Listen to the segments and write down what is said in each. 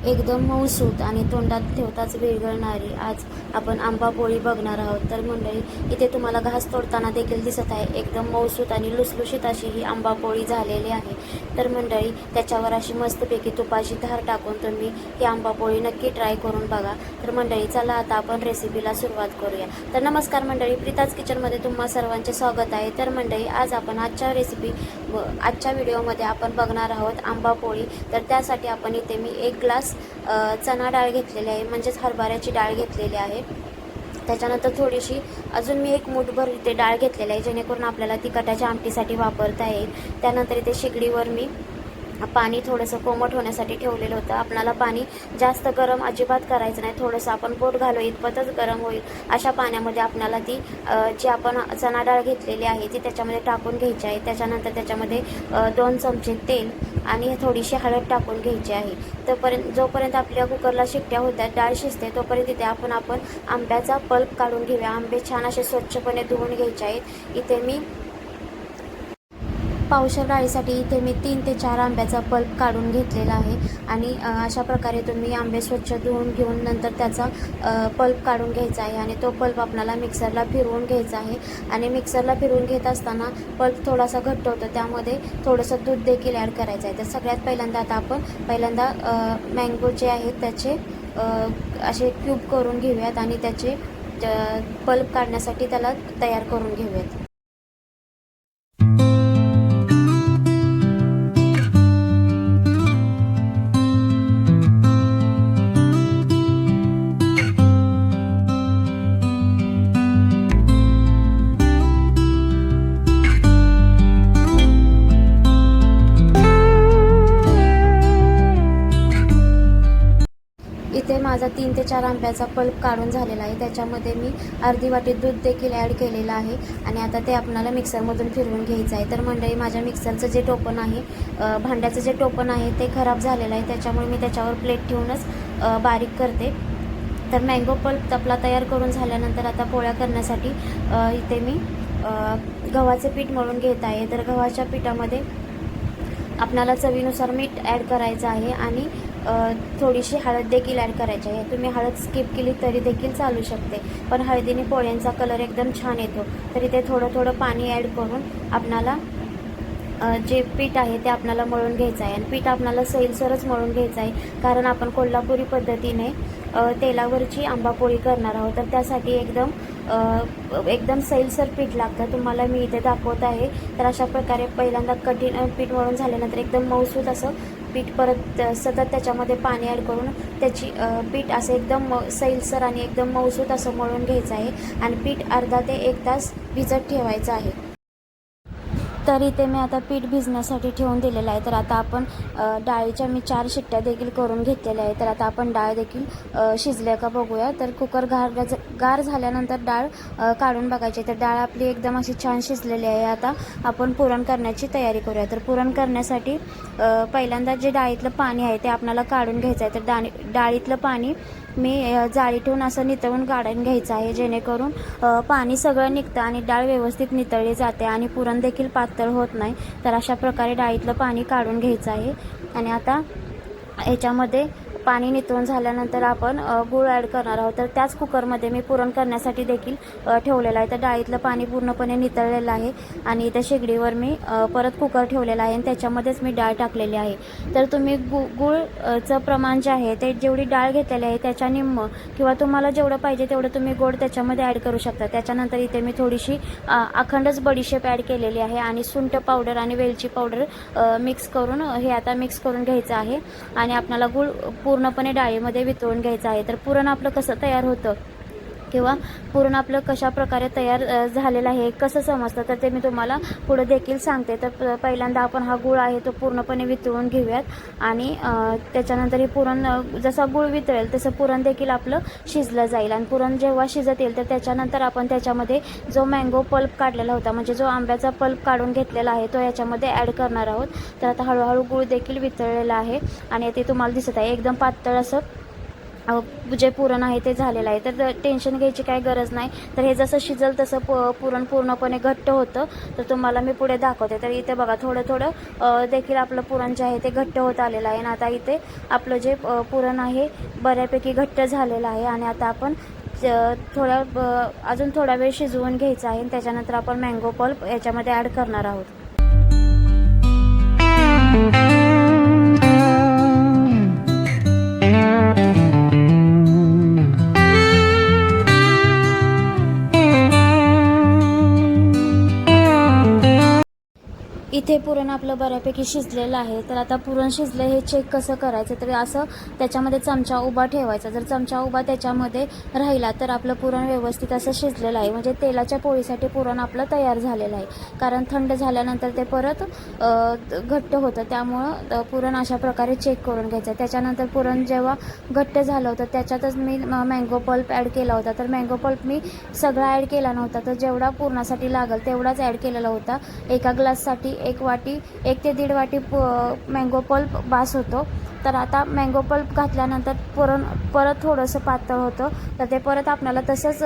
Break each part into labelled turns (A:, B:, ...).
A: एकदम मऊसूत आणि तोंडात ठेवताच विरघळणारी आज आपण आंबा पोळी बघणार आहोत। तर मंडळी, इथे तुम्हाला घास तोडताना देखील दिसत आहे। एकदम मऊसूत आणि लुसलुशीत अशी ही आंबा पोळी झालेली आहे। तर मंडळी, त्याच्यावर अशी मस्तपैकी तुपाची धार टाकून तुम्ही ही आंबा पोळी नक्की ट्राय करून बघा। तर मंडळी, चला आता आपण रेसिपीला सुरुवात करूया। तर नमस्कार मंडळी, प्रीताज किचनमध्ये तुम्हा सर्वांचे स्वागत आहे। तर मंडळी, आज आपण आजच्या व्हिडिओमध्ये आपण बघणार आहोत आंबा पोळी। तर त्यासाठी आपण इथे मी 1 ग्लास चणा डाळ घेतलेली आहे, म्हणजेच हरभऱ्याची डाळ घेतलेली आहे। त्याच्यानंतर थोडीशी अजून मी 1 मूठभर इथे डाळ घेतलेली आहे, जेणेकरून आपल्याला तिखटाच्या आमटीसाठी वापरता येईल। त्यानंतर इथे शेगडीवर मी पाणी थोडंसं कोमट होण्यासाठी ठेवलेलं होतं। आपल्याला पाणी जास्त गरम अजिबात करायचं नाही, थोडंसं आपण बोट घालू इतपतच गरम होईल अशा पाण्यामध्ये आपल्याला ती जी आपण चणा डाळ घेतलेली आहे ती त्याच्यामध्ये टाकून घ्यायची आहे। त्याच्यानंतर त्याच्यामध्ये 2 चमचे तेल आणि थोडीशी हळद टाकून घ्यायची आहे। जोपर्यंत आपल्या कुकरला शिट्ट्या होतात, डाळ शिजते, तोपर्यंत इथे आपण आंब्याचा पल्प काढून घेऊया। आंबे छान असे स्वच्छपणे धुवून घ्यायचे आहेत। इथे मी पावशेर डाळीसाठी इथे मी 3 ते 4 आंब्याचा पल्प काढून घेतलेला आहे। आणि अशा प्रकारे तुम्ही आंबे स्वच्छ धुवून घेऊन नंतर त्याचा पल्प काढून घ्यायचा आहे आणि तो पल्प आपल्याला मिक्सरला फिरवून घ्यायचा आहे। आणि मिक्सरला फिरवून घेत असताना पल्प थोडासा घट्ट होतो, त्यामध्ये थोडंसं दूध देखील ॲड करायचं आहे। तर सगळ्यात पहिल्यांदा मँगो जे आहेत त्याचे असे क्यूब करून घेऊयात आणि त्याचे पल्प काढण्यासाठी त्याला तयार करून घेऊयात। इथे माझा 3 ते 4 आंब्याचा पल्प काढून झालेला आहे। त्याच्यामध्ये मी अर्धी वाटी दूध देखील ॲड केलेलं आहे आणि आता ते आपल्याला मिक्सरमधून फिरवून घ्यायचं आहे। तर मंडळी, माझ्या मिक्सरचं जे टोपण आहे, भांड्याचं जे टोपण आहे ते खराब झालेलं आहे, त्याच्यामुळे मी त्याच्यावर प्लेट ठेवूनच बारीक करते। तर मँगो पल्प आपला तयार करून झाल्यानंतर आता पोळ्या करण्यासाठी इथे मी गव्हाचे पीठ मळून घेत आहे। तर गव्हाच्या पिठामध्ये आपल्याला चवीनुसार मीठ ॲड करायचं आहे आणि थोडीशी हळद देखील ॲड करायची आहे। तुम्ही हळद स्किप केली तरी देखील चालू शकते, पण हळदीने पोळ्यांचा कलर एकदम छान येतो। तर इथे थोडं थोडं पाणी ॲड करून आपल्याला जे पीठ आहे ते आपल्याला मळून घ्यायचं आहे। आणि पीठ आपल्याला सैलसरच मळून घ्यायचं आहे, कारण आपण कोल्हापुरी पद्धतीने तेलावरची आंबापोळी करणार आहोत। तर त्यासाठी एकदम सैलसर पीठ लागतं, तुम्हाला मी इथे दाखवत आहे। तर अशा प्रकारे पहिल्यांदा कठीण पीठ मळून झाल्यानंतर एकदम मऊसूत असं पीठ परत सतत त्याच्यामध्ये पाणी ॲड करून त्याची पीठ असं एकदम सैलसर आणि एकदम मऊसूत असं मळून घ्यायचं आहे आणि पीठ अर्धा ते 1 तास भिजत ठेवायचं आहे। तर इथे मी आता पीठ भिजण्यासाठी ठेवून दिलेलं आहे। तर आता आपण डाळीच्या मी 4 शिट्ट्या देखील करून घेतलेल्या आहे। तर आता आपण डाळ देखील शिजल्या का बघूया। तर कुकर गार झाल्यानंतर डाळ काढून बघायची। तर डाळ आपली एकदम अशी छान शिजलेली आहे। आता आपण पुरण करण्याची तयारी करूया। तर पुरण करण्यासाठी पहिल्यांदा जे डाळीतलं पाणी आहे ते आपल्याला काढून घ्यायचं आहे। तर डाळीतलं पाणी मी जाळी ठेवून असं नितळून काढून घ्यायचं आहे, जेणेकरून पाणी सगळं निघतं आणि डाळ व्यवस्थित नितळली जाते आणि पुरण देखील पातळ होत नाही। तर अशा प्रकारे डाळीतलं पाणी काढून घ्यायचं आहे। आणि आता ह्याच्यामध्ये पाणी नितळून झाल्यानंतर आपण गूळ ॲड करणार आहोत। तर त्याच कुकरमध्ये मी पुरण करण्यासाठी देखील ठेवलेलं आहे। तर डाळीतलं पाणी पूर्णपणे नितळलेलं आहे आणि त्या शेगडीवर मी परत कुकर ठेवलेला आहे आणि त्याच्यामध्येच मी डाळ टाकलेली आहे। तर तुम्ही गूळचं प्रमाण जे आहे ते जेवढी डाळ घेतलेली आहे त्याच्या निम्म किंवा तुम्हाला जेवढं पाहिजे तेवढं तुम्ही गोड त्याच्यामध्ये ॲड करू शकता। त्याच्यानंतर इथे मी थोडीशी अखंडच बडीशेप ॲड केलेली आहे आणि सुंठ पावडर आणि वेलची पावडर मिक्स करून घ्यायचं आहे आणि आपल्याला गूळ पूर्णपणे डाळीमध्ये वितळून घ्यायचं आहे। तर पुरण आपलं कसं तयार होतं किंवा पुरण आपलं कशा प्रकारे तयार झालेलं आहे कसं समजतं, तर ते मी तुम्हाला पुढे देखील सांगते। तर पहिल्यांदा आपण हा गूळ आहे तो पूर्णपणे वितळून घेऊयात आणि त्याच्यानंतर हे पुरण जसा गूळ वितळेल तसं पुरण देखील आपलं शिजलं जाईल। आणि पुरण जेव्हा शिजत येईल तर त्याच्यानंतर आपण त्याच्यामध्ये जो मँगो पल्प काढलेला होता, म्हणजे जो आंब्याचा पल्प काढून घेतलेला आहे, तो याच्यामध्ये ॲड करणार आहोत। तर आता हळूहळू गूळ देखील वितळलेला आहे आणि ते तुम्हाला दिसत आहे एकदम पातळ असं जे पुरण आहे ते झालेलं आहे, तर टेन्शन घ्यायची काही गरज नाही. तर हे जसं शिजल तसं पुरण पूर्णपणे घट्ट होतं. तर तुम्हाला मी पुढे दाखवते. तर इथे बघा थोडं थोडं देखील आपलं पुरण जे आहे ते घट्ट होत आलेलं आहे. आणि आता इथे आपलं जे पुरण आहे बऱ्यापैकी घट्ट झालेलं आहे. आणि आता आपण अजून थोडा वेळ शिजवून घ्यायचं आहे. त्याच्यानंतर आपण मँगो पल्प याच्यामध्ये ॲड करणार आहोत. इथे पुरण आपलं बऱ्यापैकी शिजलेलं आहे. तर आता पुरण शिजलं हे चेक कसं करायचं, तर असं त्याच्यामध्ये चमचा उभा ठेवायचा. जर चमचा उभा त्याच्यामध्ये राहिला तर आपलं पुरण व्यवस्थित असं शिजलेलं आहे. म्हणजे तेलाच्या पोळीसाठी पुरण आपलं तयार झालेलं आहे. कारण थंड झाल्यानंतर ते परत घट्ट होतं, त्यामुळं पुरण अशा प्रकारे चेक करून घ्यायचं. त्याच्यानंतर पुरण जेव्हा घट्ट झालं होतं त्याच्यातच मी मँगो पल्प ॲड केला होता. तर मँगो पल्प मी सगळा ॲड केला नव्हता, तर जेवढा पुरणासाठी लागेल तेवढाच ॲड केलेला होता. एका ग्लाससाठी 1 ते 1.5 वाटी मँगो पल्प बास होतो. तर आता मँगो पल्प घातल्यानंतर पुरण परत थोडंसं पातळ होतं, तर ते परत आपल्याला तसंच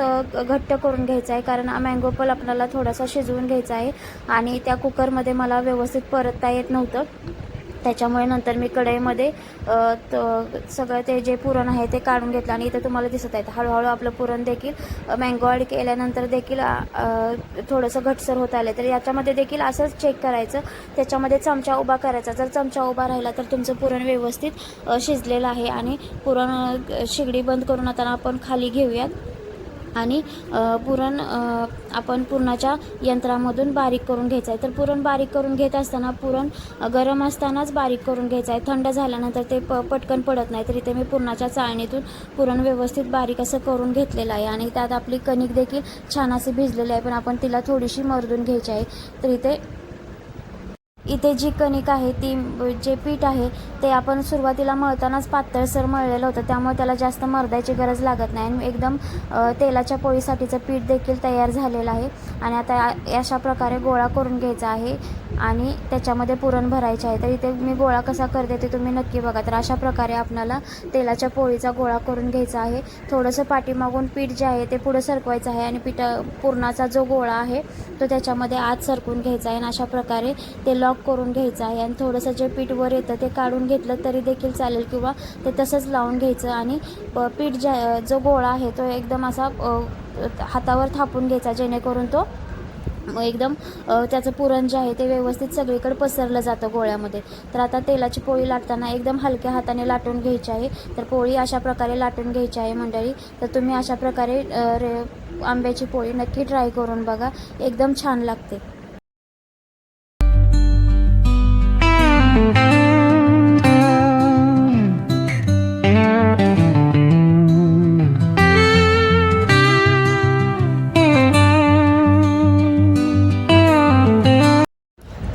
A: घट्ट करून घ्यायचं आहे. कारण मँगो पल्प आपल्याला थोडासा शिजवून घ्यायचा आहे. आणि त्या कुकरमध्ये मला व्यवस्थित परतता येत नव्हतं, त्याच्यामुळे नंतर मी कढईमध्ये सगळं ते जे पुरण आहे ते काढून घेतलं. आणि इथं तुम्हाला दिसत आहे हळूहळू आपलं पुरण देखील मँगो ॲड केल्यानंतर देखील थोडंसं घटसर होत आलं. तर याच्यामध्ये देखील असंच चेक करायचं, त्याच्यामध्ये चमचा उभा करायचा. जर चमचा उभा राहिला तर तुमचं पुरण व्यवस्थित शिजलेलं आहे. आणि पुरण शिगडी बंद करून आता आपण खाली घेऊयात. आणि पुरण आपण पुरणाच्या यंत्रामधून बारीक करून घ्यायचं आहे. तर पुरण बारीक करून घेत असताना पुरण गरम असतानाच बारीक करून घ्यायचं आहे. थंड झाल्यानंतर ते पटकन पडत नाही. तर इथे मी पुरणाच्या चाळणीतून पुरण व्यवस्थित बारीक असं करून घेतलेलं आहे. आणि त्यात आपली कणिक देखील छान अशी भिजलेली आहे, पण आपण तिला थोडीशी मर्दून घ्यायची आहे. तर इथे जी कणिक आहे ती जे पीठ आहे ते आपण सुरुवातीला मळतानाच पातळसर मळलेलं होतं, त्यामुळे त्याला जास्त मर्दायची गरज लागत नाही. आणि एकदम तेलाच्या पोळीसाठीचं पीठ देखील तयार झालेलं आहे. आणि आता अशा प्रकारे गोळा करून घ्यायचा आहे आणि त्याच्यामध्ये पुरण भरायचे आहे. तर इथे मी गोळा कसा करते ते तुम्ही नक्की बघा. तर अशा प्रकारे आपल्याला तेलाच्या पोळीचा गोळा करून घ्यायचा आहे. थोडंसं पाठीमागून पीठ जे आहे ते पुढं सरकवायचं आहे आणि पुरणाचा जो गोळा आहे तो त्याच्यामध्ये आत सरकून घ्यायचा आहे. आणि अशा प्रकारे ते लॉक करून घ्यायचं आहे. आणि थोडंसं जे पीठ वर येतं ते काढून घेतलं तरी देखील चालेल, किंवा ते तसंच लावून घ्यायचं. आणि पीठ जो गोळा आहे तो एकदम असा हातावर थापून घ्यायचा, जेणेकरून तो एकदम त्याचं पुरण जे आहे ते व्यवस्थित सगळीकडे पसरलं जातं गोळ्यामध्ये. तर आता तेलाची पोळी लाटताना एकदम हलक्या हाताने लाटून घ्यायची आहे. तर पोळी अशा प्रकारे लाटून घ्यायची आहे मंडळी. तर तुम्ही अशा प्रकारे आंब्याची पोळी नक्की ट्राय करून बघा, एकदम छान लागते.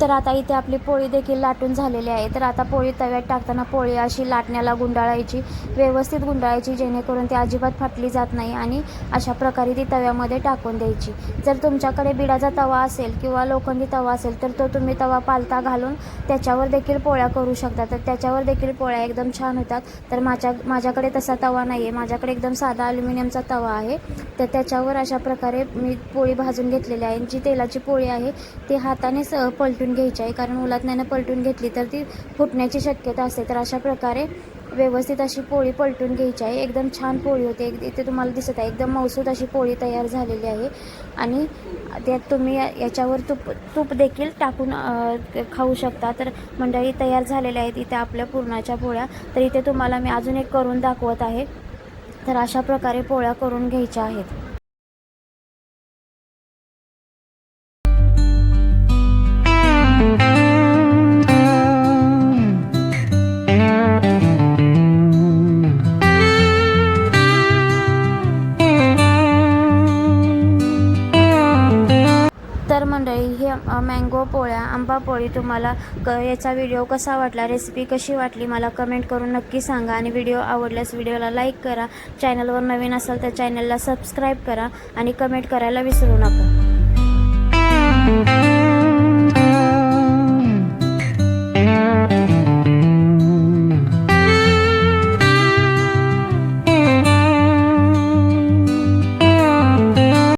A: तर आता इथे आपली पोळी देखील लाटून झालेली आहे. तर आता पोळी तव्यात टाकताना पोळी अशी लाटण्याला गुंडाळायची, व्यवस्थित गुंडाळायची, जेणेकरून ती अजिबात फाटली जात नाही. आणि अशा प्रकारे ती तव्यामध्ये टाकून द्यायची. जर तुमच्याकडे बिडाचा तवा असेल किंवा लोखंडी तवा असेल तर तो तुम्ही तवा पालथा घालून त्याच्यावर देखील पोळ्या करू शकता. तर त्याच्यावर देखील पोळ्या एकदम छान होतात. तर माझ्याकडे तसा तवा नाही आहे, माझ्याकडे एकदम साधा ॲल्युमिनियमचा तवा आहे. तर त्याच्यावर अशा प्रकारे मी पोळी भाजून घेतलेली आहे. जी तेलाची पोळी आहे ती हातानेच पलटून घ्यायची आहे, कारण उलटण्यानं पलटून घेतली तर ती फुटण्याची शक्यता असते. तर अशा प्रकारे व्यवस्थित अशी पोळी पलटून घ्यायची आहे. एकदम छान पोळी होते. इथे तुम्हाला दिसत आहे एकदम मौसूद अशी पोळी तयार झालेली आहे. आणि त्यात तुम्ही याच्यावर तूप देखील टाकून खाऊ शकता. तर मंडळी तयार झालेल्या आहेत इथे आपल्या पुरणाच्या पोळ्या. तर इथे तुम्हाला मी अजून एक करून दाखवत आहे. तर अशा प्रकारे पोळ्या करून घ्यायच्या आहेत. तर मंडळी हे मँगो पोळ्या, आंबा पोळी तुम्हाला याचा व्हिडिओ कसा वाटला, रेसिपी कशी वाटली मला कमेंट करून नक्की सांगा. आणि व्हिडिओ आवडल्यास व्हिडिओला लाईक करा. चॅनलवर नवीन असाल तर चॅनलला सबस्क्राईब करा आणि कमेंट करायला विसरू नका.